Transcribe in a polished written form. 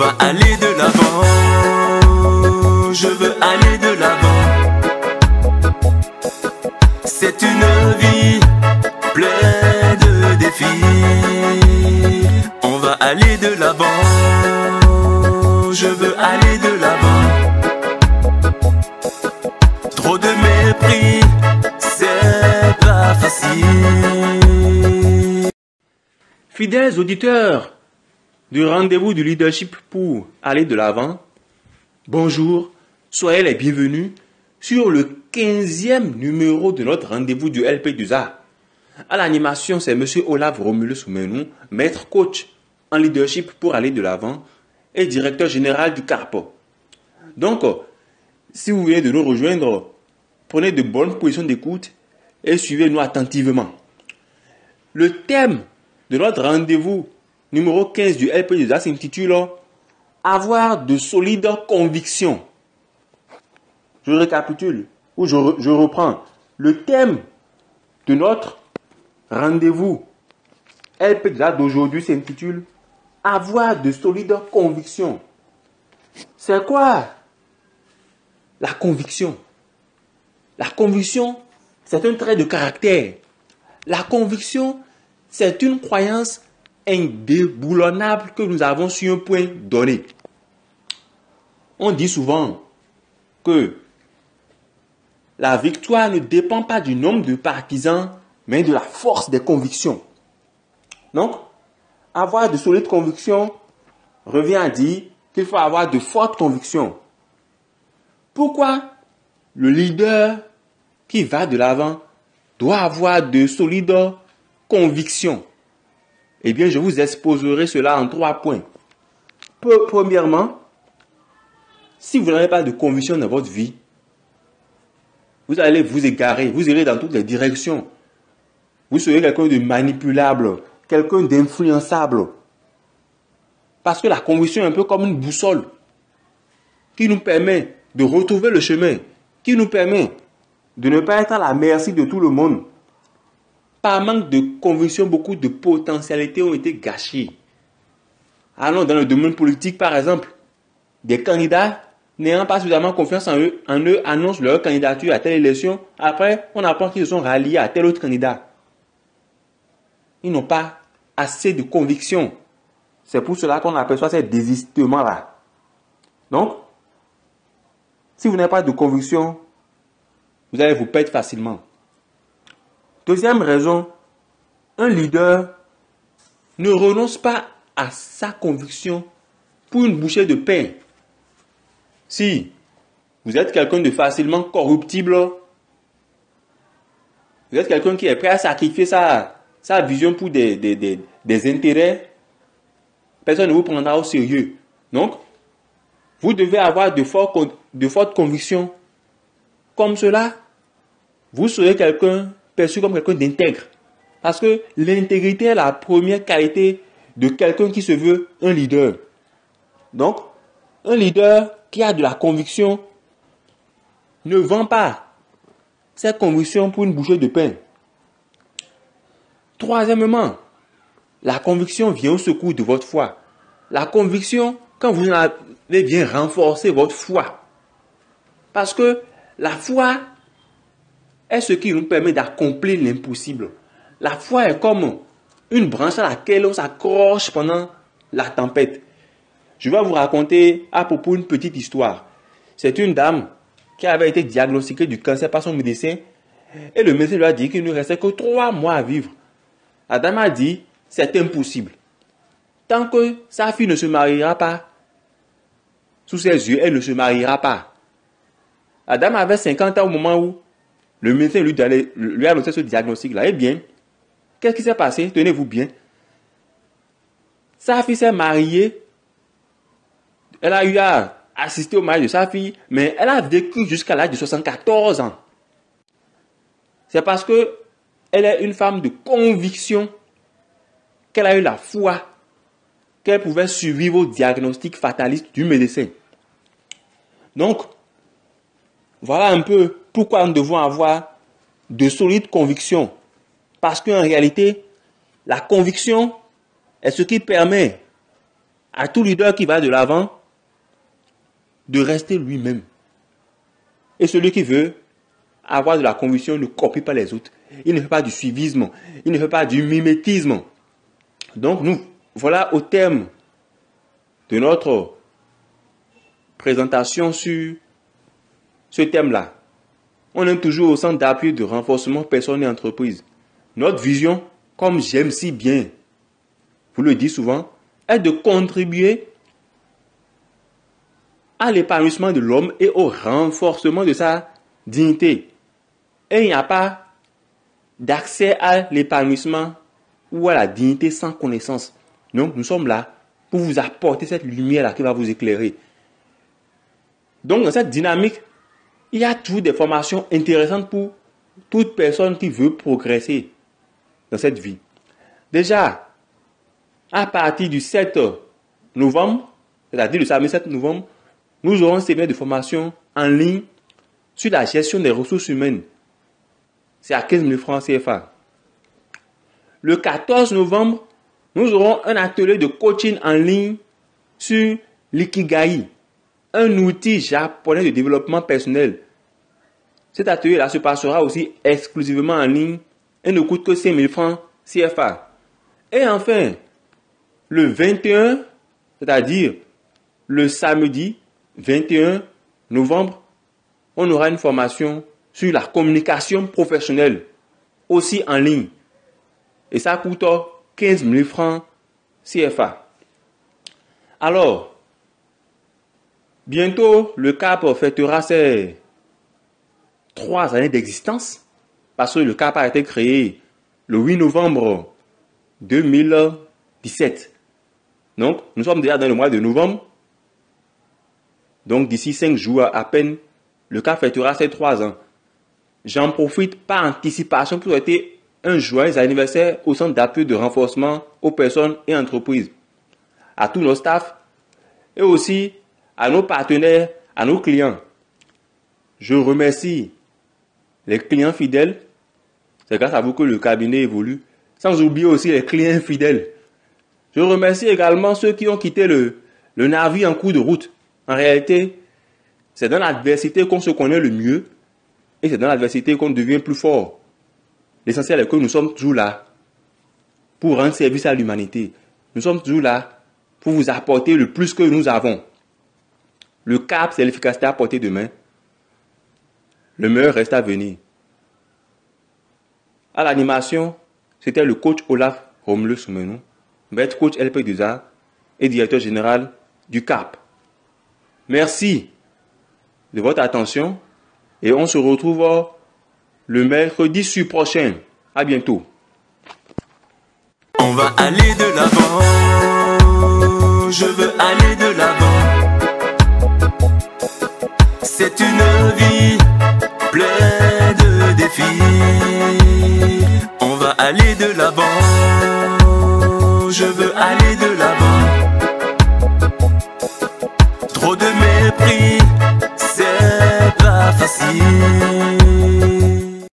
va aller de l'avant. Je veux aller de l'avant. C'est une vie pleine de défis. On va aller de l'avant. Je veux aller de l'avant. Trop de mépris, c'est pas facile. Fidèles auditeurs du rendez-vous du leadership pour aller de l'avant, bonjour, soyez les bienvenus sur le 15e numéro de notre rendez-vous du LP2A. À l'animation, c'est M. Olaf Romulus Soumenou, maître coach en leadership pour aller de l'avant et directeur général du CARPO. Donc, si vous venez de nous rejoindre, prenez de bonnes positions d'écoute et suivez-nous attentivement. Le thème de notre rendez-vous numéro 15 du LP2A s'intitule « Avoir de solides convictions ». Je récapitule ou je reprends. Le thème de notre rendez-vous LP2A d'aujourd'hui s'intitule « Avoir de solides convictions ». C'est quoi la conviction? La conviction, c'est un trait de caractère. La conviction, c'est une croyance indéboulonnable que nous avons sur un point donné. On dit souvent que la victoire ne dépend pas du nombre de partisans, mais de la force des convictions. Donc, avoir de solides convictions revient à dire qu'il faut avoir de fortes convictions. Pourquoi le leader qui va de l'avant doit avoir de solides convictions? Eh bien, je vous exposerai cela en 3 points. Premièrement, si vous n'avez pas de conviction dans votre vie, vous allez vous égarer, vous irez dans toutes les directions. Vous serez quelqu'un de manipulable, quelqu'un d'influençable. Parce que la conviction est un peu comme une boussole qui nous permet de retrouver le chemin, qui nous permet de ne pas être à la merci de tout le monde. Par manque de conviction, beaucoup de potentialités ont été gâchées. Allons dans le domaine politique, par exemple, des candidats n'ayant pas suffisamment confiance en eux annoncent leur candidature à telle élection. Après, on apprend qu'ils se sont ralliés à tel autre candidat. Ils n'ont pas assez de conviction. C'est pour cela qu'on aperçoit ces désistements-là. Donc, si vous n'avez pas de conviction, vous allez vous perdre facilement. Deuxième raison, un leader ne renonce pas à sa conviction pour une bouchée de pain. Si vous êtes quelqu'un de facilement corruptible, vous êtes quelqu'un qui est prêt à sacrifier sa vision pour des intérêts, personne ne vous prendra au sérieux. Donc, vous devez avoir de fortes convictions. Comme cela, vous serez perçu comme quelqu'un d'intègre. Parce que l'intégrité est la première qualité de quelqu'un qui se veut un leader. Donc, un leader qui a de la conviction ne vend pas ses convictions pour une bouchée de pain. Troisièmement, la conviction vient au secours de votre foi. La conviction, quand vous en avez bien renforcé votre foi. Parce que la foi est ce qui nous permet d'accomplir l'impossible. La foi est comme une branche à laquelle on s'accroche pendant la tempête. Je vais vous raconter à propos une petite histoire. C'est une dame qui avait été diagnostiquée du cancer par son médecin et le médecin lui a dit qu'il ne restait que 3 mois à vivre. La dame a dit, c'est impossible. Tant que sa fille ne se mariera pas, sous ses yeux, elle ne se mariera pas. La dame avait 50 ans au moment où le médecin lui a annoncé ce diagnostic-là. Eh bien, qu'est-ce qui s'est passé? Tenez-vous bien. Sa fille s'est mariée. Elle a eu à assister au mariage de sa fille, mais elle a vécu jusqu'à l'âge de 74 ans. C'est parce que elle est une femme de conviction qu'elle a eu la foi qu'elle pouvait survivre au diagnostic fataliste du médecin. Donc, voilà un peu pourquoi nous devons avoir de solides convictions. Parce qu'en réalité, la conviction est ce qui permet à tout leader qui va de l'avant de rester lui-même. Et celui qui veut avoir de la conviction ne copie pas les autres. Il ne fait pas du suivisme. Il ne fait pas du mimétisme. Donc nous, voilà au terme de notre présentation sur ce thème-là. On est toujours au centre d'appui de renforcement personnes et entreprises. Notre vision, comme j'aime si bien vous le dites souvent, est de contribuer à l'épanouissement de l'homme et au renforcement de sa dignité. Et il n'y a pas d'accès à l'épanouissement ou à la dignité sans connaissance. Donc nous sommes là pour vous apporter cette lumière-là qui va vous éclairer. Donc dans cette dynamique, il y a toujours des formations intéressantes pour toute personne qui veut progresser dans cette vie. Déjà, à partir du 7 novembre, c'est-à-dire le samedi 7 novembre, nous aurons un séminaire de formation en ligne sur la gestion des ressources humaines. C'est à 15 000 francs CFA. Le 14 novembre, nous aurons un atelier de coaching en ligne sur l'ikigai, un outil japonais de développement personnel. Cet atelier-là se passera aussi exclusivement en ligne et ne coûte que 5 000 francs CFA. Et enfin, le 21, c'est-à-dire le samedi 21 novembre, on aura une formation sur la communication professionnelle, aussi en ligne. Et ça coûte 15 000 francs CFA. Alors, bientôt, le CAP fêtera ses 3 années d'existence, parce que le CAP a été créé le 8 novembre 2017. Donc, nous sommes déjà dans le mois de novembre. Donc, d'ici 5 jours à peine, le CAP fêtera ses 3 ans. J'en profite par anticipation pour souhaiter un joyeux anniversaire au centre d'appui de renforcement aux personnes et entreprises, à tous nos staffs et aussi à nos partenaires, à nos clients. Je remercie les clients fidèles. C'est grâce à vous que le cabinet évolue. Sans oublier aussi les clients fidèles. Je remercie également ceux qui ont quitté le navire en cours de route. En réalité, c'est dans l'adversité qu'on se connaît le mieux et c'est dans l'adversité qu'on devient plus fort. L'essentiel est que nous sommes toujours là pour rendre service à l'humanité. Nous sommes toujours là pour vous apporter le plus que nous avons. Le cap, c'est l'efficacité à portée de main. Le meilleur reste à venir. À l'animation, c'était le coach Olaf Romelu Soumenou, maître coach LP2A et directeur général du CAP. Merci de votre attention et on se retrouve le mercredi prochain. À bientôt. On va aller de l'avant. Je veux aller de l'avant. C'est une vie pleine de défis. On va aller de l'avant. Je veux aller de l'avant.